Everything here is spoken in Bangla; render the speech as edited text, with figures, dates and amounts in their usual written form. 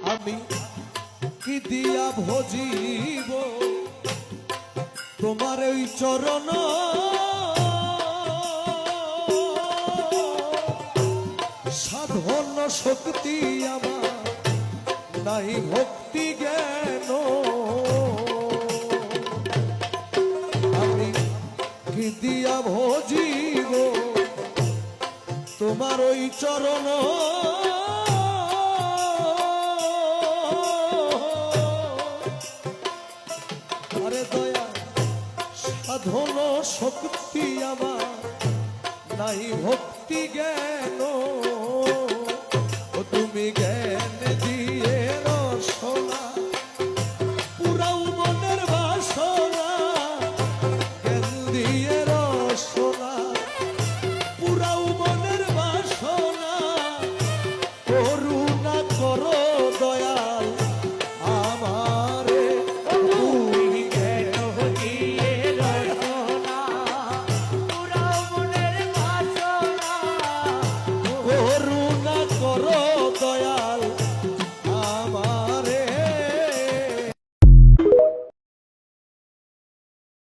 আমি কি দিয়া ভজিব তোমার ওই চরণ সাধন শক্তি আমার নাই ভক্তি জ্ঞান আমি কি দিয়া ভজিব তোমার ওই চরণ আরে দয়া সাধন শক্তি আমার নাই ভক্তি জ্ঞান